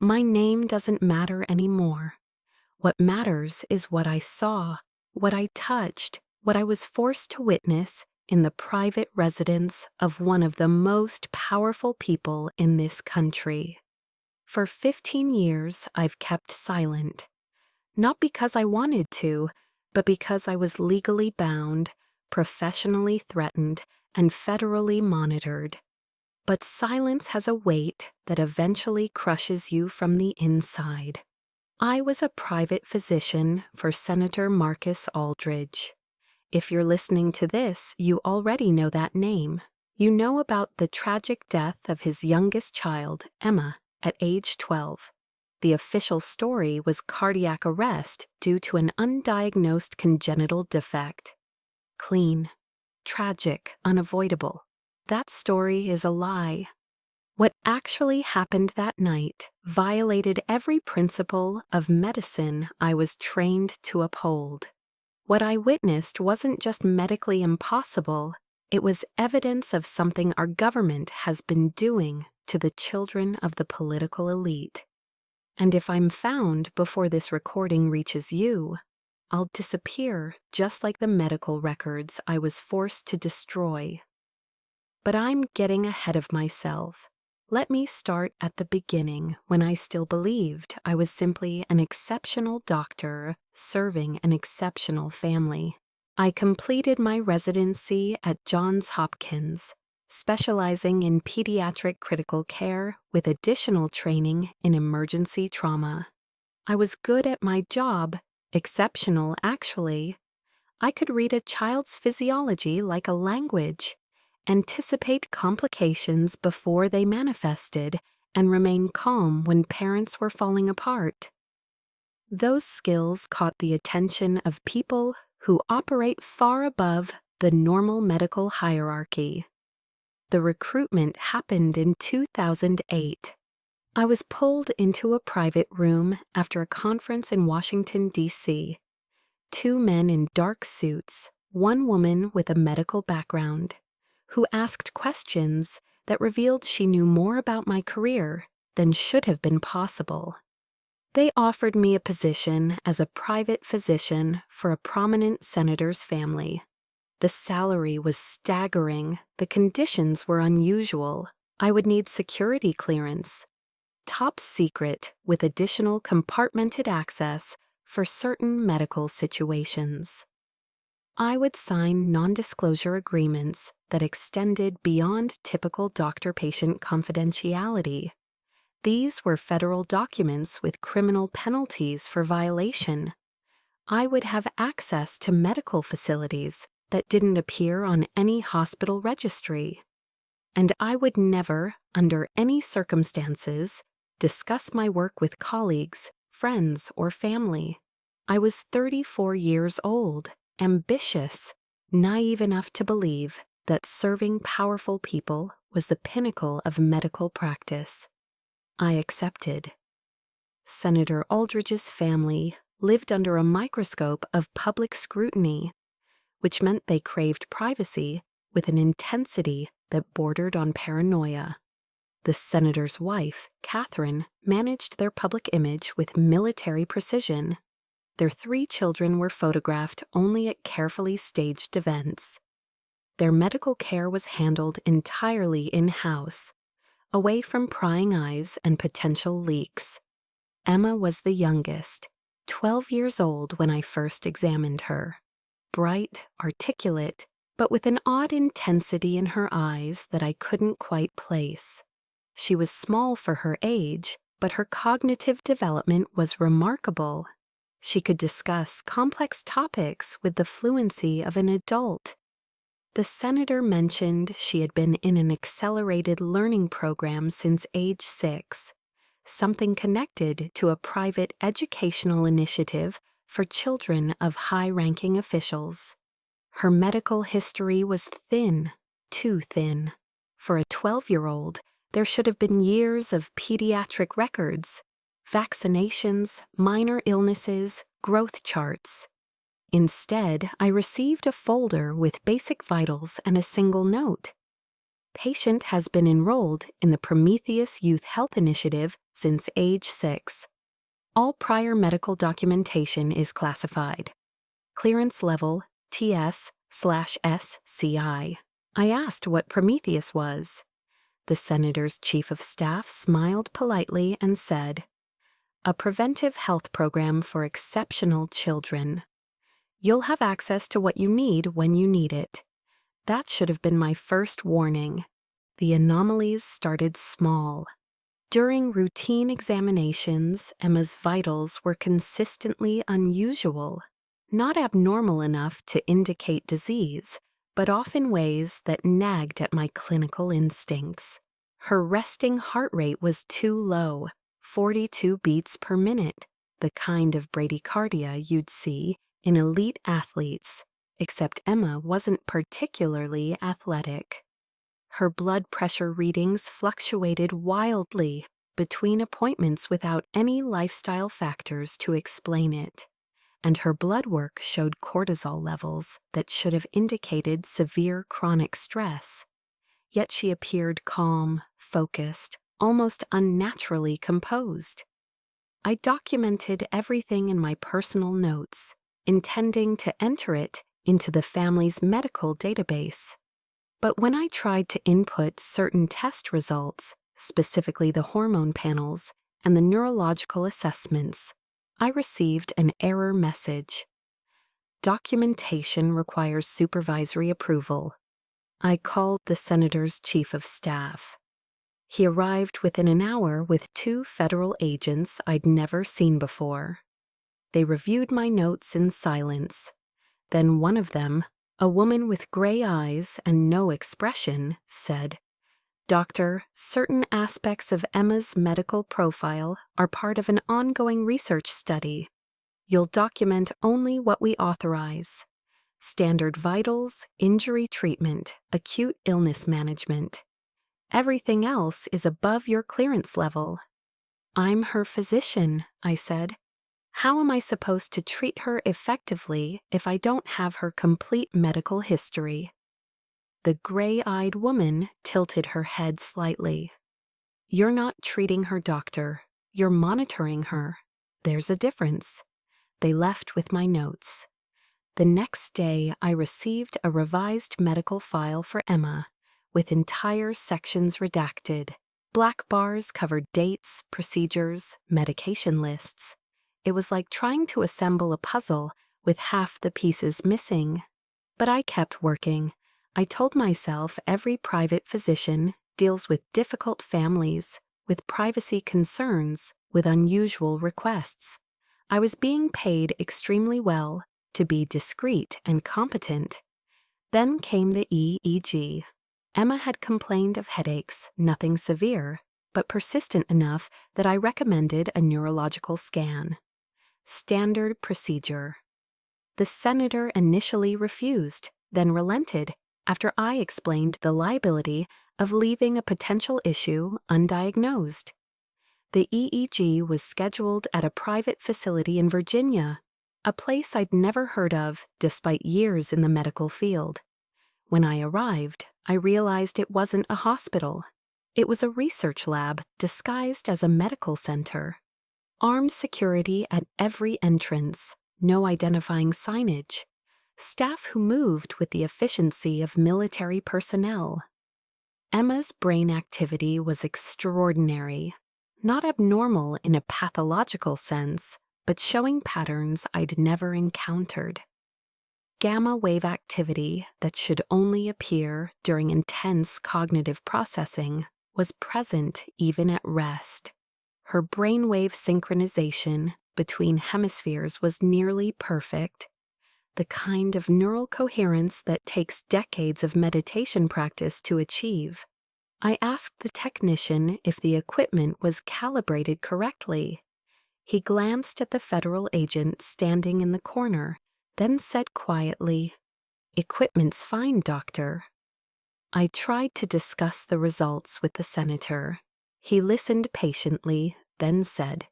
My name doesn't matter anymore. What matters is what I saw, what I touched, what I was forced to witness in the private residence of one of the most powerful people in this country. For 15 years, I've kept silent. Not because I wanted to, but because I was legally bound, professionally threatened, and federally monitored. But silence has a weight that eventually crushes you from the inside. I was a private physician for Senator Marcus Aldridge. If you're listening to this, you already know that name. You know about the tragic death of his youngest child, Emma, at age 12. The official story was cardiac arrest due to an undiagnosed congenital defect. Clean, tragic, unavoidable. That story is a lie. What actually happened that night violated every principle of medicine I was trained to uphold. What I witnessed wasn't just medically impossible, it was evidence of something our government has been doing to the children of the political elite. And if I'm found before this recording reaches you, I'll disappear just like the medical records I was forced to destroy. But I'm getting ahead of myself. Let me start at the beginning, when I still believed I was simply an exceptional doctor serving an exceptional family. I completed my residency at Johns Hopkins, specializing in pediatric critical care with additional training in emergency trauma. I was good at my job, exceptional actually. I could read a child's physiology like a language, anticipate complications before they manifested, and remain calm when parents were falling apart. Those skills caught the attention of people who operate far above the normal medical hierarchy. The recruitment happened in 2008. I was pulled into a private room after a conference in Washington, D.C. 2 men in dark suits, 1 woman with a medical background, who asked questions that revealed she knew more about my career than should have been possible. They offered me a position as a private physician for a prominent senator's family. The salary was staggering, the conditions were unusual. I would need security clearance, top secret with additional compartmented access for certain medical situations. I would sign non-disclosure agreements that extended beyond typical doctor-patient confidentiality. These were federal documents with criminal penalties for violation. I would have access to medical facilities that didn't appear on any hospital registry. And I would never, under any circumstances, discuss my work with colleagues, friends, or family. I was 34 years old, ambitious, naive enough to believe that serving powerful people was the pinnacle of medical practice. I accepted. Senator Aldridge's family lived under a microscope of public scrutiny, which meant they craved privacy with an intensity that bordered on paranoia. The senator's wife, Catherine, managed their public image with military precision. Their 3 children were photographed only at carefully staged events. Their medical care was handled entirely in-house, away from prying eyes and potential leaks. Emma was the youngest, 12 years old when I first examined her. Bright, articulate, but with an odd intensity in her eyes that I couldn't quite place. She was small for her age, but her cognitive development was remarkable. She could discuss complex topics with the fluency of an adult. The senator mentioned she had been in an accelerated learning program since age 6, something connected to a private educational initiative for children of high-ranking officials. Her medical history was thin, too thin. For a 12-year-old, there should have been years of pediatric records, vaccinations, minor illnesses, growth charts. Instead, I received a folder with basic vitals and a single note. Patient has been enrolled in the Prometheus Youth Health Initiative since age 6. All prior medical documentation is classified. Clearance level TS/SCI. I asked what Prometheus was. The senator's chief of staff smiled politely and said, "A preventive health program for exceptional children. You'll have access to what you need when you need it." That should have been my first warning. The anomalies started small. During routine examinations, Emma's vitals were consistently unusual, not abnormal enough to indicate disease, but off in ways that nagged at my clinical instincts. Her resting heart rate was too low, 42 beats per minute, the kind of bradycardia you'd see in elite athletes, except Emma wasn't particularly athletic. Her blood pressure readings fluctuated wildly between appointments without any lifestyle factors to explain it, and her blood work showed cortisol levels that should have indicated severe chronic stress. Yet she appeared calm, focused, almost unnaturally composed. I documented everything in my personal notes, intending to enter it into the family's medical database. But when I tried to input certain test results, specifically the hormone panels and the neurological assessments, I received an error message. Documentation requires supervisory approval. I called the senator's chief of staff. He arrived within an hour with 2 federal agents I'd never seen before. They reviewed my notes in silence. Then one of them, a woman with gray eyes and no expression, said, "Doctor, certain aspects of Emma's medical profile are part of an ongoing research study. You'll document only what we authorize. Standard vitals, injury treatment, acute illness management. Everything else is above your clearance level." "I'm her physician," I said. "How am I supposed to treat her effectively if I don't have her complete medical history?" The gray-eyed woman tilted her head slightly. "You're not treating her, doctor. You're monitoring her. There's a difference." They left with my notes. The next day, I received a revised medical file for Emma, with entire sections redacted. Black bars covered dates, procedures, medication lists. It was like trying to assemble a puzzle with half the pieces missing. But I kept working. I told myself every private physician deals with difficult families, with privacy concerns, with unusual requests. I was being paid extremely well to be discreet and competent. Then came the EEG. Emma had complained of headaches, nothing severe, but persistent enough that I recommended a neurological scan. Standard procedure. The senator initially refused, then relented after I explained the liability of leaving a potential issue undiagnosed. The EEG was scheduled at a private facility in Virginia, a place I'd never heard of despite years in the medical field. When I arrived, I realized it wasn't a hospital. It was a research lab disguised as a medical center. Armed security at every entrance, no identifying signage, staff who moved with the efficiency of military personnel. Emma's brain activity was extraordinary, not abnormal in a pathological sense, but showing patterns I'd never encountered. Gamma wave activity that should only appear during intense cognitive processing was present even at rest. Her brainwave synchronization between hemispheres was nearly perfect, the kind of neural coherence that takes decades of meditation practice to achieve. I asked the technician if the equipment was calibrated correctly. He glanced at the federal agent standing in the corner, then said quietly, "Equipment's fine, doctor." I tried to discuss the results with the senator. He listened patiently, then said,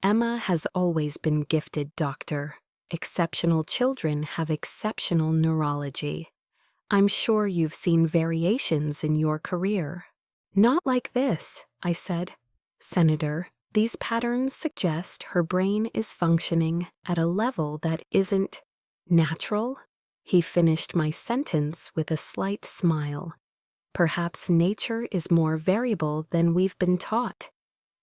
"Emma has always been gifted, doctor. Exceptional children have exceptional neurology. I'm sure you've seen variations in your career." "Not like this," I said. Senator, these patterns suggest her brain is functioning at a level that isn't natural. He finished my sentence with a slight smile. Perhaps nature is more variable than we've been taught.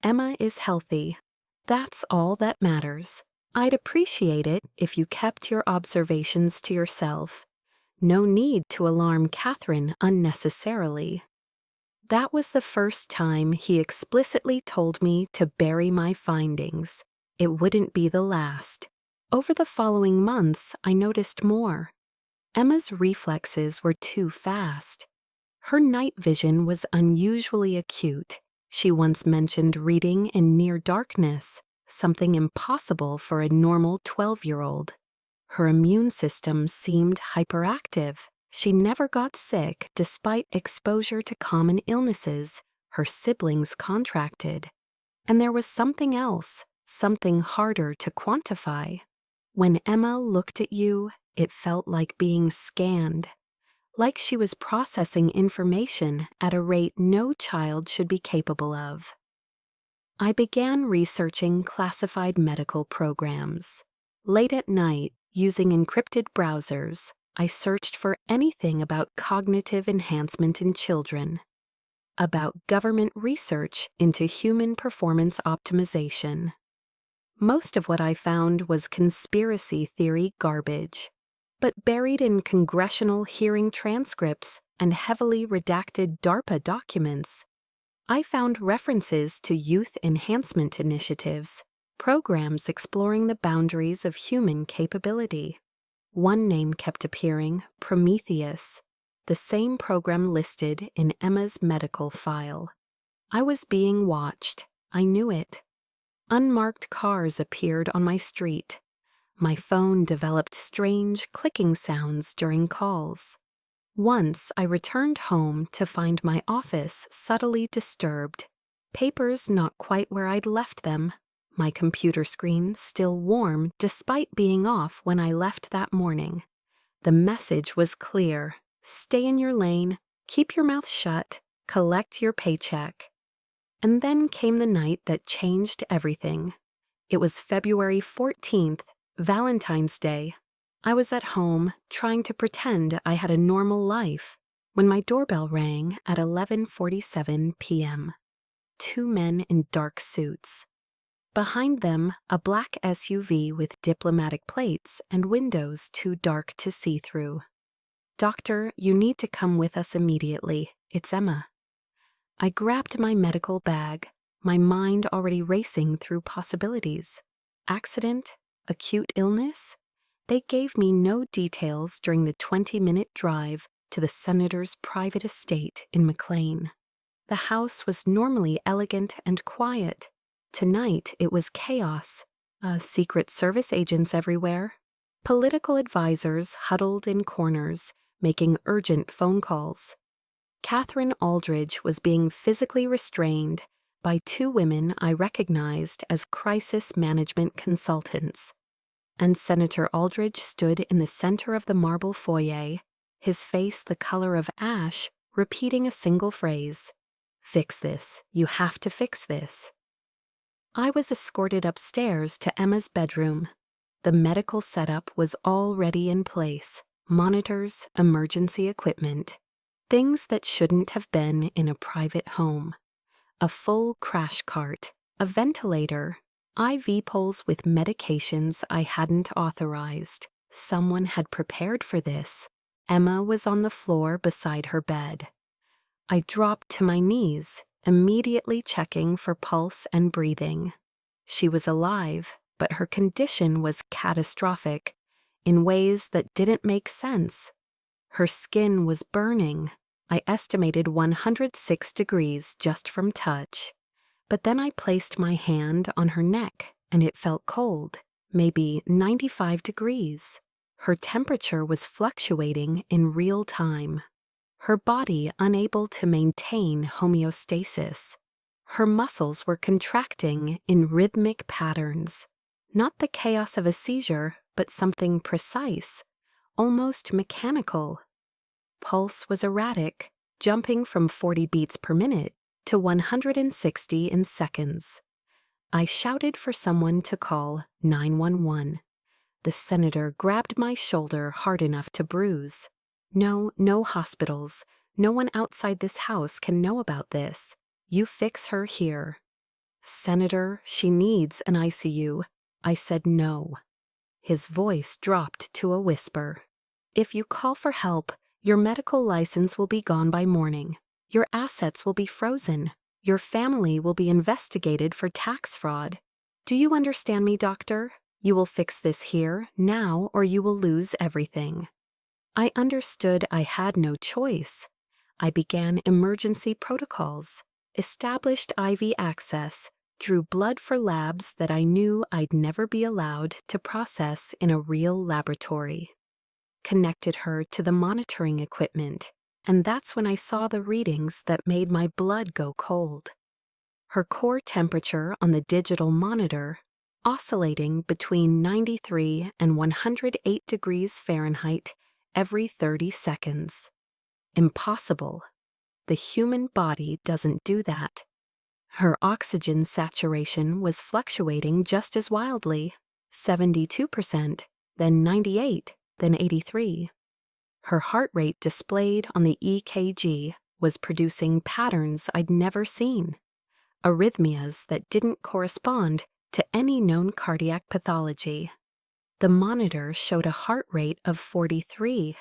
Emma is healthy. That's all that matters. I'd appreciate it if you kept your observations to yourself. No need to alarm Catherine unnecessarily. That was the first time he explicitly told me to bury my findings. It wouldn't be the last. Over the following months, I noticed more. Emma's reflexes were too fast. Her night vision was unusually acute. She once mentioned reading in near darkness, something impossible for a normal 12-year-old. Her immune system seemed hyperactive. She never got sick despite exposure to common illnesses her siblings contracted. And there was something else, something harder to quantify. When Emma looked at you, it felt like being scanned, like she was processing information at a rate no child should be capable of. I began researching classified medical programs. Late at night, using encrypted browsers, I searched for anything about cognitive enhancement in children, about government research into human performance optimization. Most of what I found was conspiracy theory garbage, but buried in congressional hearing transcripts and heavily redacted DARPA documents, I found references to youth enhancement initiatives, programs exploring the boundaries of human capability. One name kept appearing, Prometheus, the same program listed in Emma's medical file. I was being watched. I knew it. Unmarked cars appeared on my street. My phone developed strange clicking sounds during calls. Once I returned home to find my office subtly disturbed, papers not quite where I'd left them, my computer screen still warm despite being off when I left that morning. The message was clear: stay in your lane, keep your mouth shut, collect your paycheck. And then came the night that changed everything. It was February 14th, Valentine's Day. I was at home, trying to pretend I had a normal life, when my doorbell rang at 11:47 p.m. Two men in dark suits. Behind them, a black SUV with diplomatic plates and windows too dark to see through. "Doctor, you need to come with us immediately. It's Emma." I grabbed my medical bag, my mind already racing through possibilities. Accident? Acute illness? They gave me no details during the 20-minute drive to the senator's private estate in McLean. The house was normally elegant and quiet. Tonight it was chaos. Secret Service agents everywhere. Political advisors huddled in corners, making urgent phone calls. Catherine Aldridge was being physically restrained by two women I recognized as crisis management consultants. And Senator Aldridge stood in the center of the marble foyer, his face the color of ash, repeating a single phrase: "Fix this. You have to fix this." I was escorted upstairs to Emma's bedroom. The medical setup was already in place: monitors, emergency equipment, things that shouldn't have been in a private home. A full crash cart, a ventilator, IV poles with medications I hadn't authorized. Someone had prepared for this. Emma was on the floor beside her bed. I dropped to my knees, immediately checking for pulse and breathing. She was alive, but her condition was catastrophic in ways that didn't make sense. Her skin was burning. I estimated 106 degrees just from touch. But then I placed my hand on her neck, and it felt cold, maybe 95 degrees. Her temperature was fluctuating in real time. Her body unable to maintain homeostasis. Her muscles were contracting in rhythmic patterns. Not the chaos of a seizure, but something precise, almost mechanical. Pulse was erratic, jumping from 40 beats per minute to 160 in seconds. I shouted for someone to call 911. The senator grabbed my shoulder hard enough to bruise. No hospitals. No one outside this house can know about this. You fix her here. Senator, she needs an ICU. I said no. His voice dropped to a whisper. If you call for help, your medical license will be gone by morning. Your assets will be frozen. Your family will be investigated for tax fraud. Do you understand me, doctor? You will fix this here, now, or you will lose everything. I understood I had no choice. I began emergency protocols, established IV access, drew blood for labs that I knew I'd never be allowed to process in a real laboratory. Connected her to the monitoring equipment, and that's when I saw the readings that made my blood go cold. Her core temperature on the digital monitor oscillating between 93 and 108 degrees Fahrenheit every 30 seconds. Impossible. The human body doesn't do that. Her oxygen saturation was fluctuating just as wildly, 72%, then 98, then 83. Her heart rate displayed on the EKG was producing patterns I'd never seen, arrhythmias that didn't correspond to any known cardiac pathology. The monitor showed a heart rate of 43,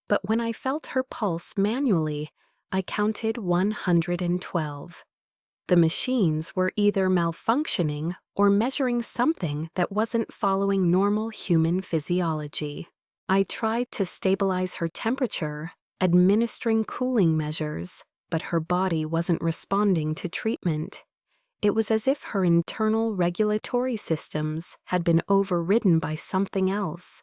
but when I felt her pulse manually, I counted 112. The machines were either malfunctioning or measuring something that wasn't following normal human physiology. I tried to stabilize her temperature, administering cooling measures, but her body wasn't responding to treatment. It was as if her internal regulatory systems had been overridden by something else.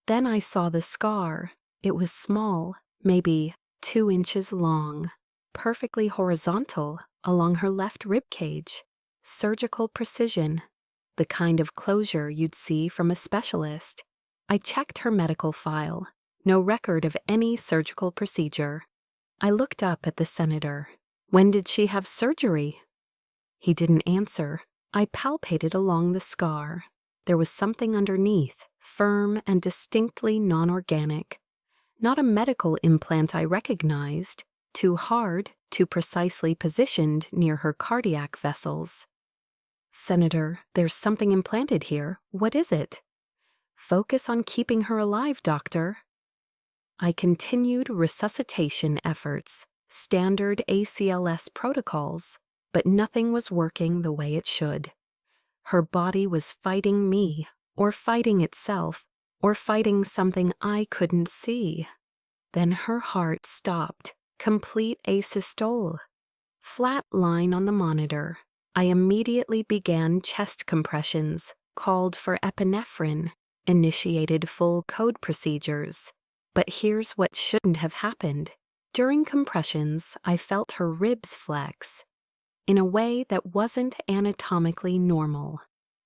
Then I saw the scar. It was small, maybe 2 inches long, perfectly horizontal along her left rib cage. Surgical precision, the kind of closure you'd see from a specialist. I checked her medical file. No record of any surgical procedure. I looked up at the senator. When did she have surgery? He didn't answer. I palpated along the scar. There was something underneath, firm and distinctly non-organic. Not a medical implant I recognized, too hard, too precisely positioned near her cardiac vessels. Senator, there's something implanted here. What is it? Focus on keeping her alive, doctor. I continued resuscitation efforts, standard ACLS protocols, but nothing was working the way it should. Her body was fighting me, or fighting itself, or fighting something I couldn't see. Then her heart stopped, complete asystole. Flat line on the monitor. I immediately began chest compressions, called for epinephrine, initiated full code procedures. But here's what shouldn't have happened. During compressions, I felt her ribs flex in a way that wasn't anatomically normal.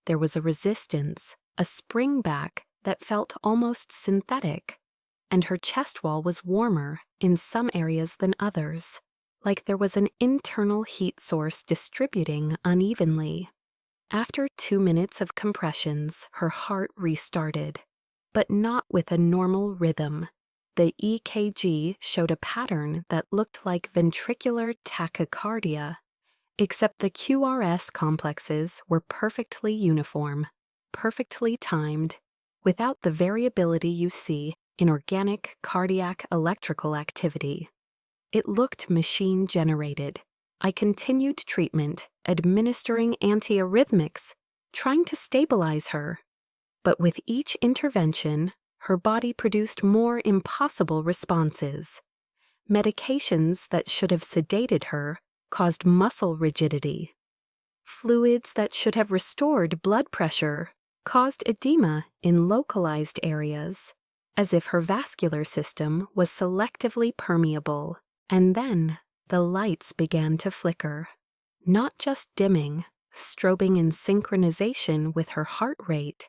There was a resistance, a spring back that felt almost synthetic, and her chest wall was warmer in some areas than others, like there was an internal heat source distributing unevenly. After 2 minutes of compressions, her heart restarted, but not with a normal rhythm. The EKG showed a pattern that looked like ventricular tachycardia, except the QRS complexes were perfectly uniform, perfectly timed, without the variability you see in organic cardiac electrical activity. It looked machine-generated. I continued treatment, administering antiarrhythmics, trying to stabilize her. But with each intervention, her body produced more impossible responses. Medications that should have sedated her caused muscle rigidity. Fluids that should have restored blood pressure caused edema in localized areas, as if her vascular system was selectively permeable. And then the lights began to flicker, not just dimming, strobing in synchronization with her heart rate.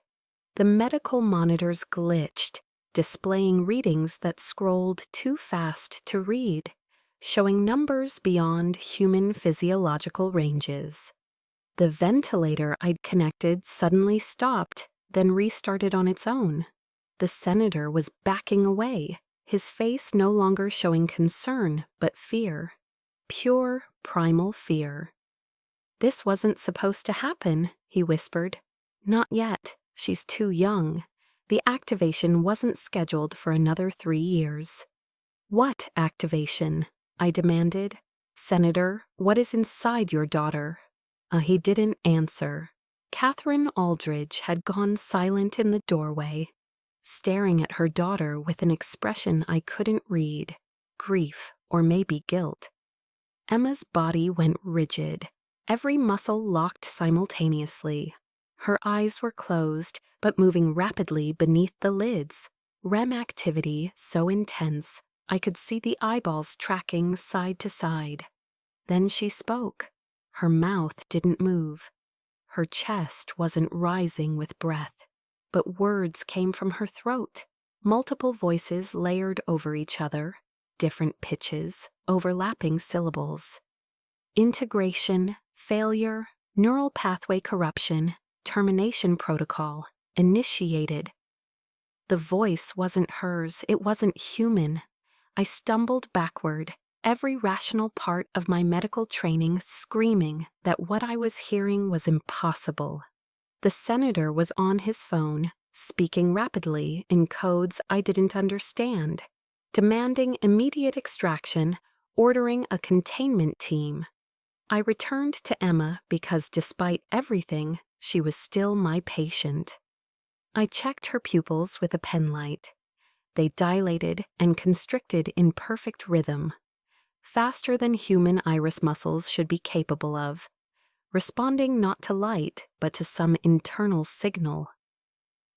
The medical monitors glitched, displaying readings that scrolled too fast to read, showing numbers beyond human physiological ranges. The ventilator I'd connected suddenly stopped, then restarted on its own. The senator was backing away, his face no longer showing concern but fear. Pure, primal fear. "This wasn't supposed to happen," he whispered. "Not yet. She's too young. The activation wasn't scheduled for another 3 years." "What activation?" I demanded. "Senator, what is inside your daughter?" He didn't answer. Catherine Aldridge had gone silent in the doorway, staring at her daughter with an expression I couldn't read, grief or maybe guilt. Emma's body went rigid, every muscle locked simultaneously. Her eyes were closed, but moving rapidly beneath the lids. REM activity so intense, I could see the eyeballs tracking side to side. Then she spoke. Her mouth didn't move. Her chest wasn't rising with breath, but words came from her throat, multiple voices layered over each other, different pitches, overlapping syllables. Integration, failure, neural pathway corruption, termination protocol, initiated. The voice wasn't hers, it wasn't human. I stumbled backward, every rational part of my medical training screaming that what I was hearing was impossible. The senator was on his phone, speaking rapidly in codes I didn't understand, demanding immediate extraction, ordering a containment team. I returned to Emma because despite everything, she was still my patient. I checked her pupils with a penlight. They dilated and constricted in perfect rhythm, faster than human iris muscles should be capable of, responding not to light but to some internal signal.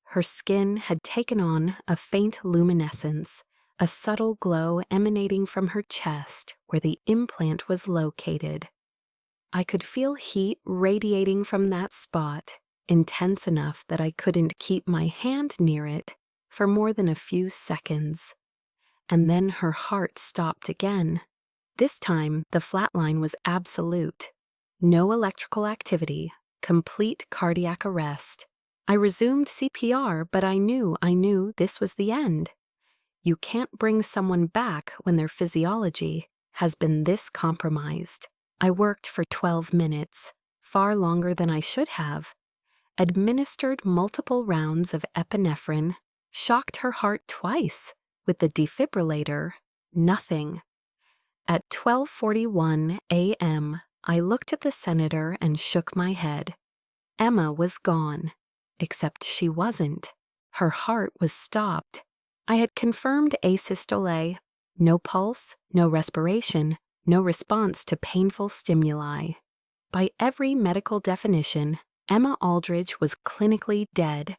Her skin had taken on a faint luminescence, a subtle glow emanating from her chest where the implant was located. I could feel heat radiating from that spot, intense enough that I couldn't keep my hand near it for more than a few seconds. And then her heart stopped again. This time, the flatline was absolute. No electrical activity, complete cardiac arrest. I resumed CPR, but I knew this was the end. You can't bring someone back when their physiology has been this compromised. I worked for 12 minutes, far longer than I should have, administered multiple rounds of epinephrine, shocked her heart twice with the defibrillator, nothing. At 12:41 a.m., I looked at the senator and shook my head. Emma was gone, except she wasn't. Her heart was stopped. I had confirmed asystole, no pulse, no respiration, no response to painful stimuli. By every medical definition, Emma Aldridge was clinically dead.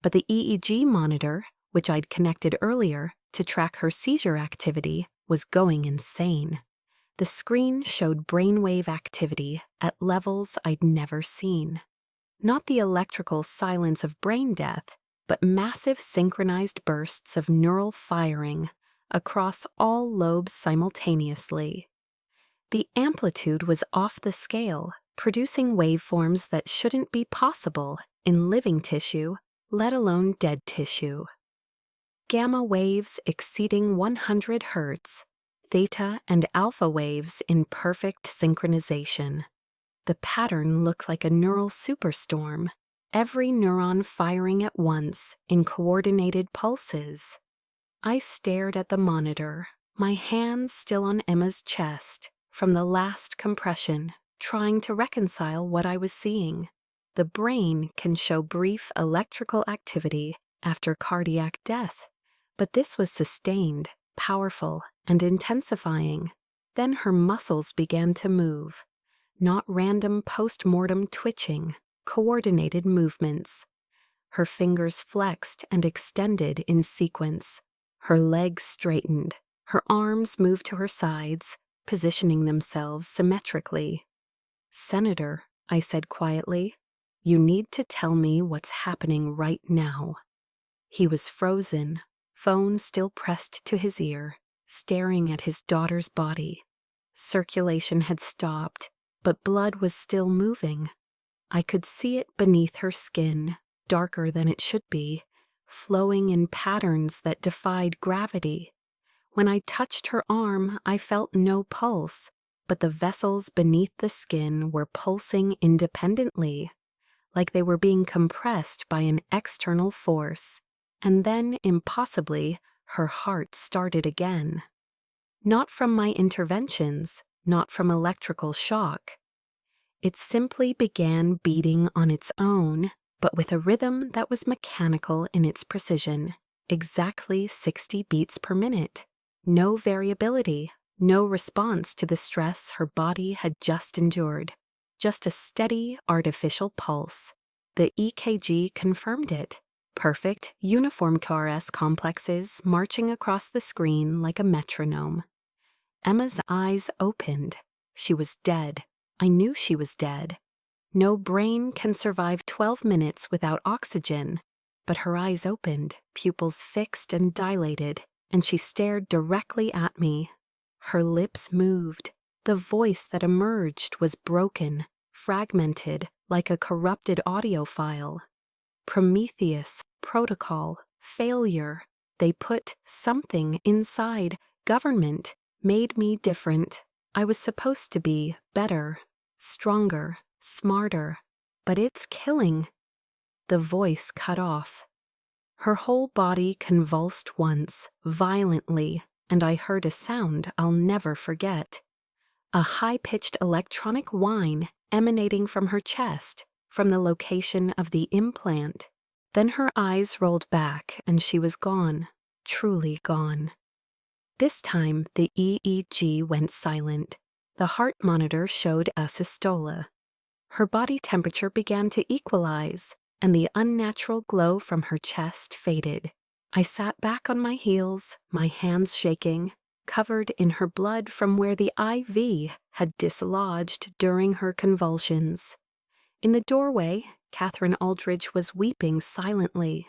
But the EEG monitor, which I'd connected earlier to track her seizure activity, was going insane. The screen showed brainwave activity at levels I'd never seen. Not the electrical silence of brain death, but massive synchronized bursts of neural firing across all lobes simultaneously. The amplitude was off the scale, producing waveforms that shouldn't be possible in living tissue, let alone dead tissue. Gamma waves exceeding 100 Hz, theta and alpha waves in perfect synchronization. The pattern looked like a neural superstorm, every neuron firing at once in coordinated pulses. I stared at the monitor, my hands still on Emma's chest from the last compression, trying to reconcile what I was seeing. The brain can show brief electrical activity after cardiac death, but this was sustained, powerful, and intensifying. Then her muscles began to move, not random post-mortem twitching, coordinated movements. Her fingers flexed and extended in sequence. Her legs straightened. Her arms moved to her sides, positioning themselves symmetrically. "Senator," I said quietly, "you need to tell me what's happening right now." He was frozen, phone still pressed to his ear, staring at his daughter's body. Circulation had stopped, but blood was still moving. I could see it beneath her skin, darker than it should be, flowing in patterns that defied gravity. When I touched her arm, I felt no pulse, but the vessels beneath the skin were pulsing independently, like they were being compressed by an external force. And then, impossibly, her heart started again. Not from my interventions, not from electrical shock. It simply began beating on its own, but with a rhythm that was mechanical in its precision, exactly 60 beats per minute. No variability, no response to the stress her body had just endured. Just a steady, artificial pulse. The EKG confirmed it. Perfect, uniform QRS complexes marching across the screen like a metronome. Emma's eyes opened. She was dead. I knew she was dead. No brain can survive 12 minutes without oxygen. But her eyes opened, pupils fixed and dilated, and she stared directly at me. Her lips moved. The voice that emerged was broken, fragmented, like a corrupted audio file. Prometheus, protocol, failure. They put something inside. Government made me different. I was supposed to be better, stronger, smarter, but it's killing. The voice cut off. Her whole body convulsed once, violently, and I heard a sound I'll never forget. A high-pitched electronic whine emanating from her chest, from the location of the implant. Then her eyes rolled back and she was gone, truly gone. This time the EEG went silent. The heart monitor showed asystola. Her body temperature began to equalize, and the unnatural glow from her chest faded. I sat back on my heels, my hands shaking, covered in her blood from where the IV had dislodged during her convulsions. In the doorway, Catherine Aldridge was weeping silently.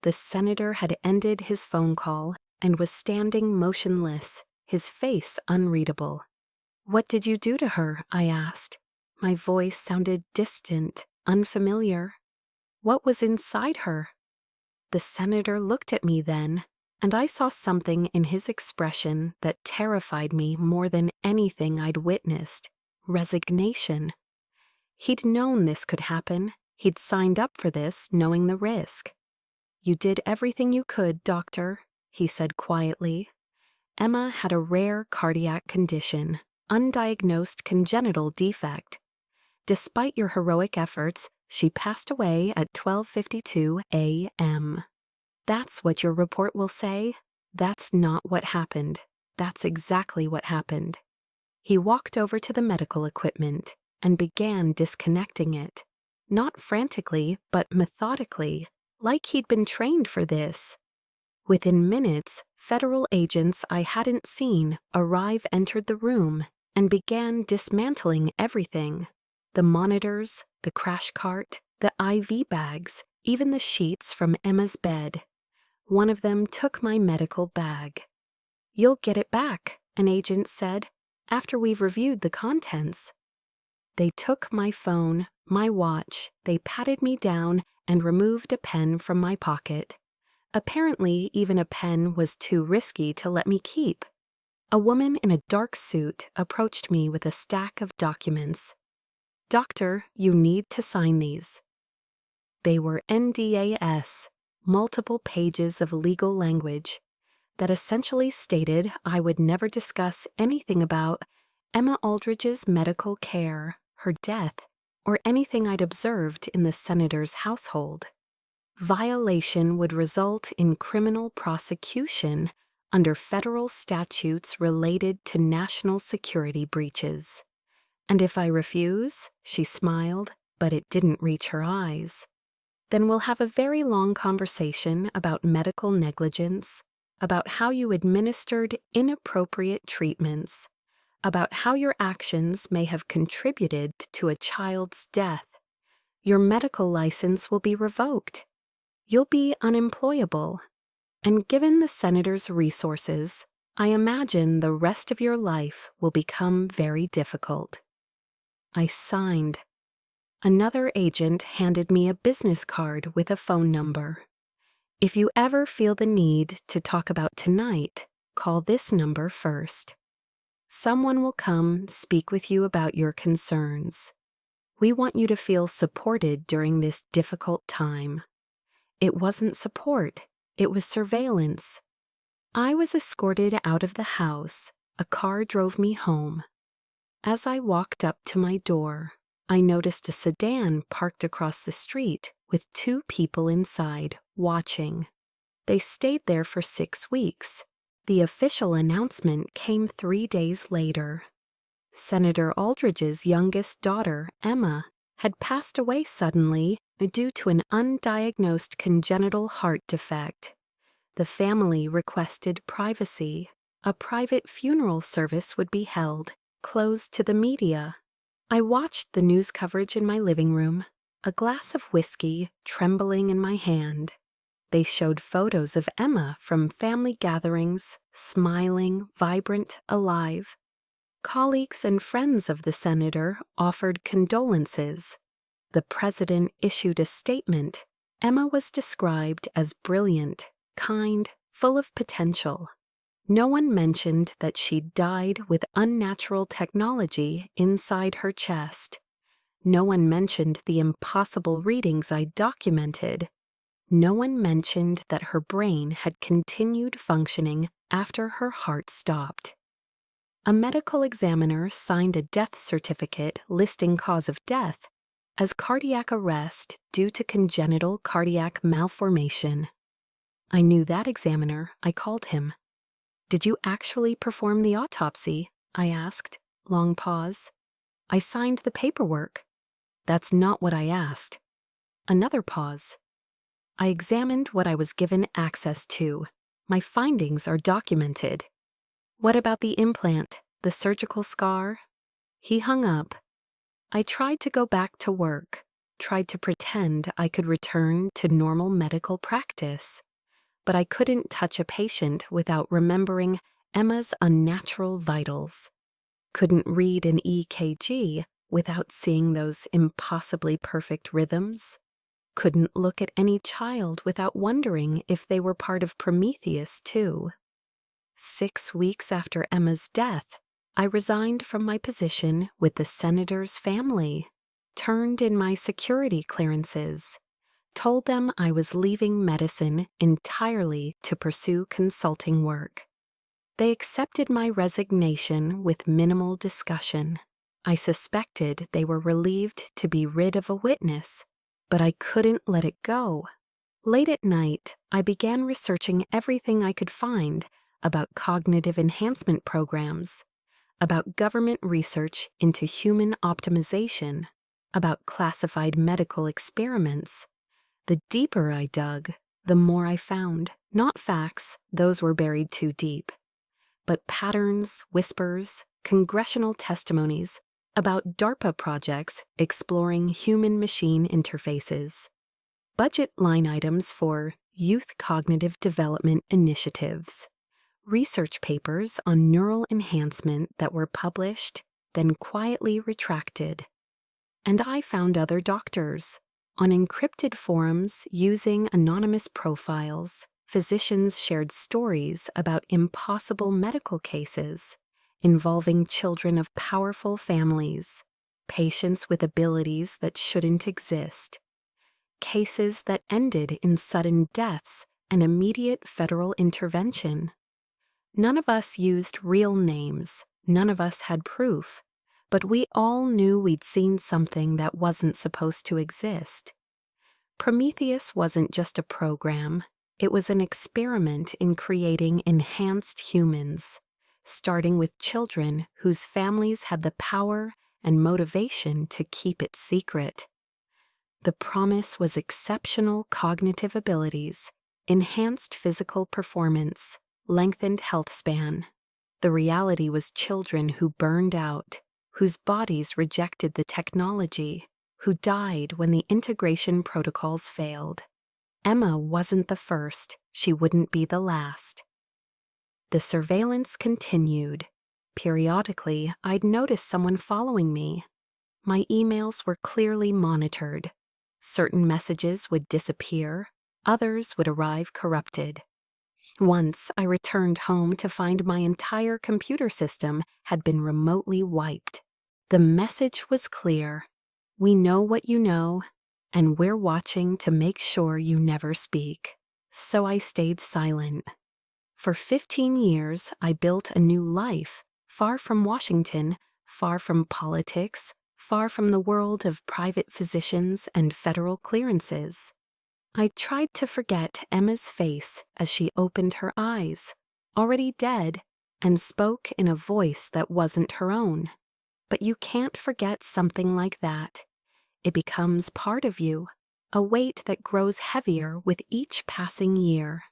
The senator had ended his phone call and was standing motionless, his face unreadable. "What did you do to her?" I asked. My voice sounded distant, unfamiliar. What was inside her? The senator looked at me then, and I saw something in his expression that terrified me more than anything I'd witnessed: resignation. He'd known this could happen. He'd signed up for this, knowing the risk. "You did everything you could, doctor," he said quietly. Emma had a rare cardiac condition, undiagnosed congenital defect. Despite your heroic efforts, she passed away at 12:52 a.m. That's what your report will say. That's not what happened. That's exactly what happened. He walked over to the medical equipment and began disconnecting it. Not frantically, but methodically, like he'd been trained for this. Within minutes, federal agents I hadn't seen entered the room and began dismantling everything. The monitors, the crash cart, the IV bags, even the sheets from Emma's bed. One of them took my medical bag. "You'll get it back," an agent said, "after we've reviewed the contents." They took my phone, my watch, they patted me down and removed a pen from my pocket. Apparently, even a pen was too risky to let me keep. A woman in a dark suit approached me with a stack of documents. "Doctor, you need to sign these." They were NDAs, multiple pages of legal language, that essentially stated I would never discuss anything about Emma Aldridge's medical care, her death, or anything I'd observed in the senator's household. Violation would result in criminal prosecution under federal statutes related to national security breaches. And if I refuse, she smiled, but it didn't reach her eyes. Then we'll have a very long conversation about medical negligence, about how you administered inappropriate treatments, about how your actions may have contributed to a child's death. Your medical license will be revoked. You'll be unemployable. And given the senator's resources, I imagine the rest of your life will become very difficult." I signed. Another agent handed me a business card with a phone number. "If you ever feel the need to talk about tonight, call this number first. Someone will come speak with you about your concerns. We want you to feel supported during this difficult time." It wasn't support, it was surveillance. I was escorted out of the house. A car drove me home. As I walked up to my door, I noticed a sedan parked across the street with 2 people inside, watching. They stayed there for 6 weeks. The official announcement came 3 days later. Senator Aldridge's youngest daughter, Emma, had passed away suddenly due to an undiagnosed congenital heart defect. The family requested privacy. A private funeral service would be held, closed to the media. I watched the news coverage in my living room, a glass of whiskey trembling in my hand. They showed photos of Emma from family gatherings, smiling, vibrant, alive. Colleagues and friends of the senator offered condolences. The president issued a statement. Emma was described as brilliant, kind, full of potential. No one mentioned that she died with unnatural technology inside her chest. No one mentioned the impossible readings I documented. No one mentioned that her brain had continued functioning after her heart stopped. A medical examiner signed a death certificate listing cause of death as cardiac arrest due to congenital cardiac malformation. I knew that examiner. I called him. "Did you actually perform the autopsy?" I asked. Long pause. "I signed the paperwork." "That's not what I asked." Another pause. "I examined what I was given access to. My findings are documented." "What about the implant, the surgical scar?" He hung up. I tried to go back to work, tried to pretend I could return to normal medical practice. But I couldn't touch a patient without remembering Emma's unnatural vitals. Couldn't read an EKG without seeing those impossibly perfect rhythms. Couldn't look at any child without wondering if they were part of Prometheus too. 6 weeks after Emma's death, I resigned from my position with the senator's family, turned in my security clearances, told them I was leaving medicine entirely to pursue consulting work. They accepted my resignation with minimal discussion. I suspected they were relieved to be rid of a witness, but I couldn't let it go. Late at night, I began researching everything I could find about cognitive enhancement programs, about government research into human optimization, about classified medical experiments. The deeper I dug, the more I found. Not facts, those were buried too deep, but patterns, whispers, congressional testimonies about DARPA projects exploring human-machine interfaces, budget line items for youth cognitive development initiatives, research papers on neural enhancement that were published, then quietly retracted. And I found other doctors. On encrypted forums using anonymous profiles, physicians shared stories about impossible medical cases involving children of powerful families, patients with abilities that shouldn't exist, cases that ended in sudden deaths and immediate federal intervention. None of us used real names, none of us had proof, but we all knew we'd seen something that wasn't supposed to exist. Prometheus wasn't just a program, it was an experiment in creating enhanced humans, starting with children whose families had the power and motivation to keep it secret. The promise was exceptional cognitive abilities, enhanced physical performance, lengthened health span. The reality was children who burned out, whose bodies rejected the technology, who died when the integration protocols failed. Emma wasn't the first, she wouldn't be the last. The surveillance continued. Periodically, I'd notice someone following me. My emails were clearly monitored. Certain messages would disappear, others would arrive corrupted. Once, I returned home to find my entire computer system had been remotely wiped. The message was clear. We know what you know, and we're watching to make sure you never speak. So I stayed silent. For 15 years, I built a new life, far from Washington, far from politics, far from the world of private physicians and federal clearances. I tried to forget Emma's face as she opened her eyes, already dead, and spoke in a voice that wasn't her own. But you can't forget something like that. It becomes part of you, a weight that grows heavier with each passing year.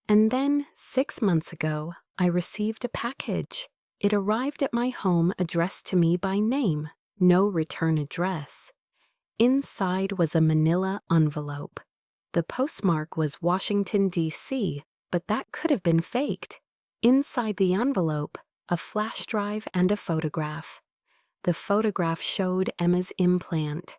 And then, 6 months ago, I received a package. It arrived at my home addressed to me by name, no return address. Inside was a manila envelope. The postmark was Washington, D.C., but that could have been faked. Inside the envelope, a flash drive and a photograph. The photograph showed Emma's implant.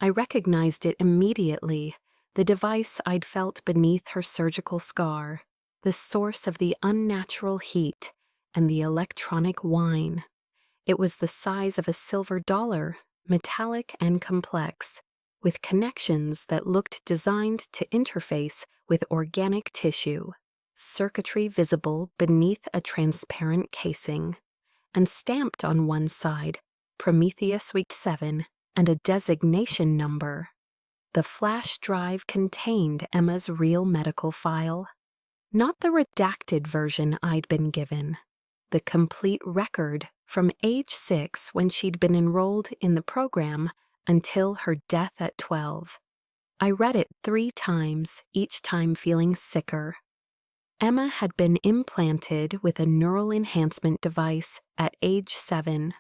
I recognized it immediately, the device I'd felt beneath her surgical scar, the source of the unnatural heat and the electronic whine. It was the size of a silver dollar, metallic and complex, with connections that looked designed to interface with organic tissue, circuitry visible beneath a transparent casing, and stamped on one side, Prometheus Youth 7, and a designation number. The flash drive contained Emma's real medical file, not the redacted version I'd been given, the complete record from age 6 when she'd been enrolled in the program until her death at 12. I read it 3 times, each time feeling sicker. Emma had been implanted with a neural enhancement device at age 7,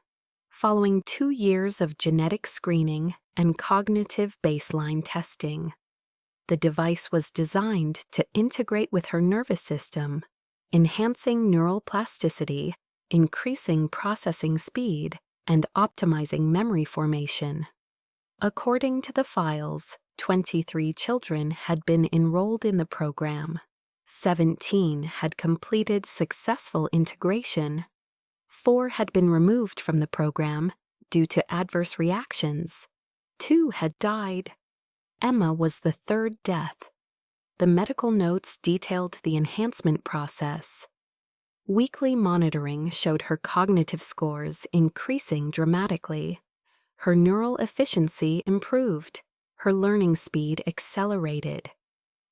following 2 years of genetic screening and cognitive baseline testing. The device was designed to integrate with her nervous system, enhancing neural plasticity, increasing processing speed, and optimizing memory formation. According to the files, 23 children had been enrolled in the program. 17 had completed successful integration. 4 had been removed from the program due to adverse reactions. 2 had died. Emma was the 3rd death. The medical notes detailed the enhancement process. Weekly monitoring showed her cognitive scores increasing dramatically. Her neural efficiency improved. Her learning speed accelerated.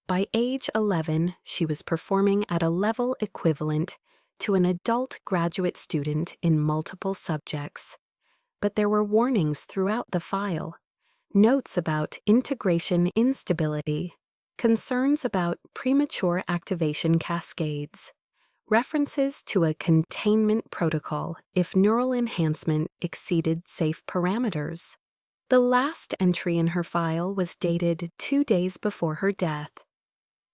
By age 11, she was performing at a level equivalent to an adult graduate student in multiple subjects. But there were warnings throughout the file, notes about integration instability, concerns about premature activation cascades, references to a containment protocol if neural enhancement exceeded safe parameters. The last entry in her file was dated 2 days before her death.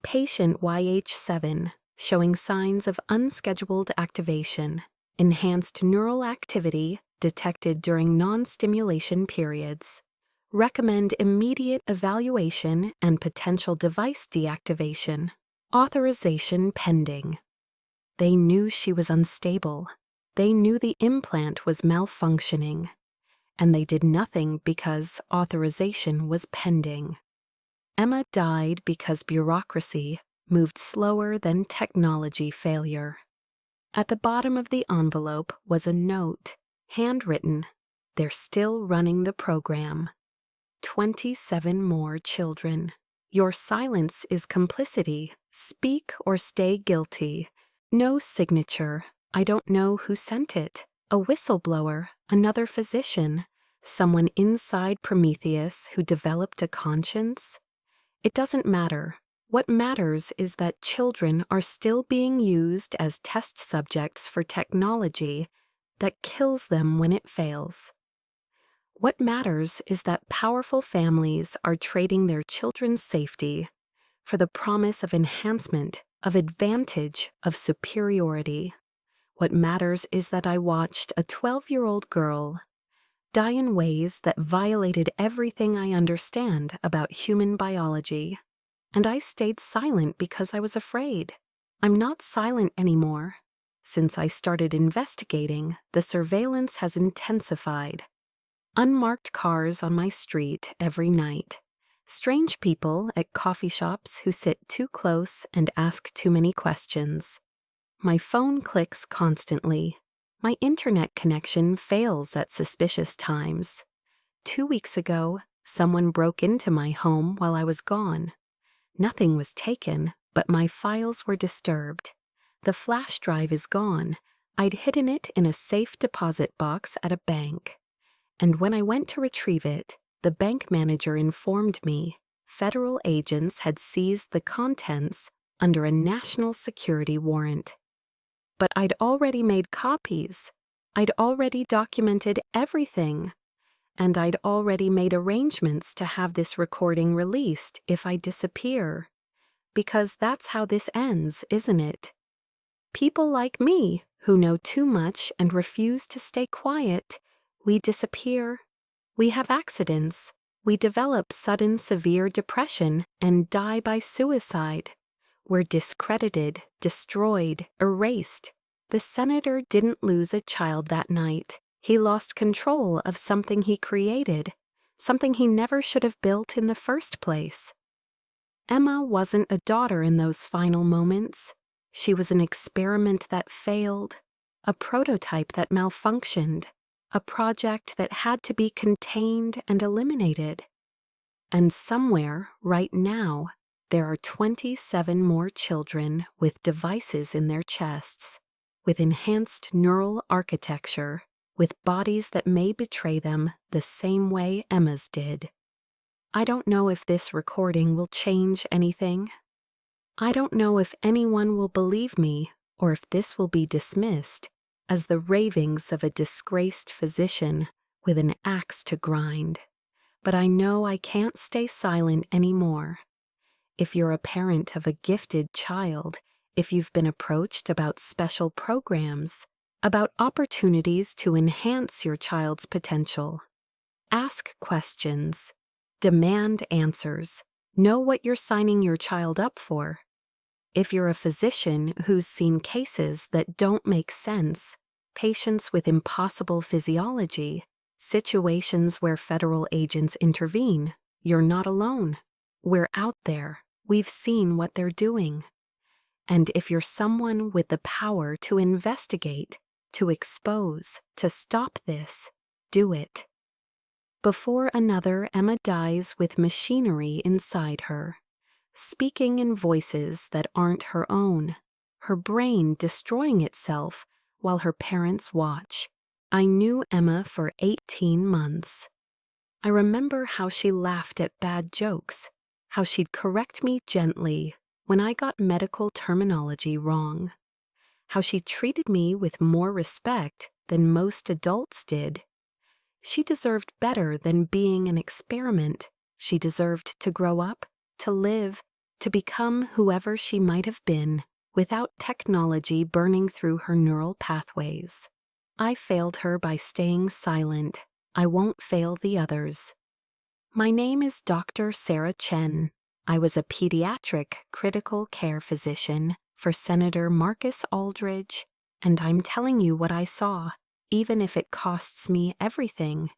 Patient YH7, showing signs of unscheduled activation, enhanced neural activity detected during non-stimulation periods. Recommend immediate evaluation and potential device deactivation. Authorization pending. They knew she was unstable. They knew the implant was malfunctioning. And they did nothing because authorization was pending. Emma died because bureaucracy moved slower than technology failure. At the bottom of the envelope was a note, handwritten. They're still running the program. 27 more children. Your silence is complicity. Speak or stay guilty. No signature. I don't know who sent it. A whistleblower, another physician, someone inside Prometheus who developed a conscience. It doesn't matter. What matters is that children are still being used as test subjects for technology that kills them when it fails. What matters is that powerful families are trading their children's safety for the promise of enhancement of advantage, of superiority. What matters is that I watched a 12-year-old girl die in ways that violated everything I understand about human biology. And I stayed silent because I was afraid. I'm not silent anymore. Since I started investigating, the surveillance has intensified. Unmarked cars on my street every night. Strange people at coffee shops who sit too close and ask too many questions. My phone clicks constantly. My internet connection fails at suspicious times. 2 weeks ago, someone broke into my home while I was gone. Nothing was taken, but my files were disturbed. The flash drive is gone. I'd hidden it in a safe deposit box at a bank. And when I went to retrieve it, the bank manager informed me federal agents had seized the contents under a national security warrant. But I'd already made copies. I'd already documented everything. And I'd already made arrangements to have this recording released if I disappear. Because that's how this ends, isn't it? People like me, who know too much and refuse to stay quiet, we disappear. We have accidents. We develop sudden severe depression and die by suicide. We're discredited, destroyed, erased. The senator didn't lose a child that night. He lost control of something he created, something he never should have built in the first place. Emma wasn't a daughter in those final moments. She was an experiment that failed, a prototype that malfunctioned, a project that had to be contained and eliminated. And somewhere, right now, there are 27 more children with devices in their chests, with enhanced neural architecture, with bodies that may betray them the same way Emma's did. I don't know if this recording will change anything. I don't know if anyone will believe me or if this will be dismissed as the ravings of a disgraced physician with an axe to grind. But I know I can't stay silent anymore. If you're a parent of a gifted child, if you've been approached about special programs, about opportunities to enhance your child's potential, ask questions, demand answers, know what you're signing your child up for. If you're a physician who's seen cases that don't make sense, patients with impossible physiology, situations where federal agents intervene, you're not alone. We're out there. We've seen what they're doing. And if you're someone with the power to investigate, to expose, to stop this, do it. Before another Emma dies with machinery inside her, speaking in voices that aren't her own, her brain destroying itself while her parents watch. I knew Emma for 18 months. I remember how she laughed at bad jokes, how she'd correct me gently when I got medical terminology wrong, how she treated me with more respect than most adults did. She deserved better than being an experiment. She deserved to grow up, to live, to become whoever she might have been without technology burning through her neural pathways. I failed her by staying silent. I won't fail the others. My name is Dr. Sarah Chen. I was a pediatric critical care physician for Senator Marcus Aldridge, and I'm telling you what I saw, even if it costs me everything.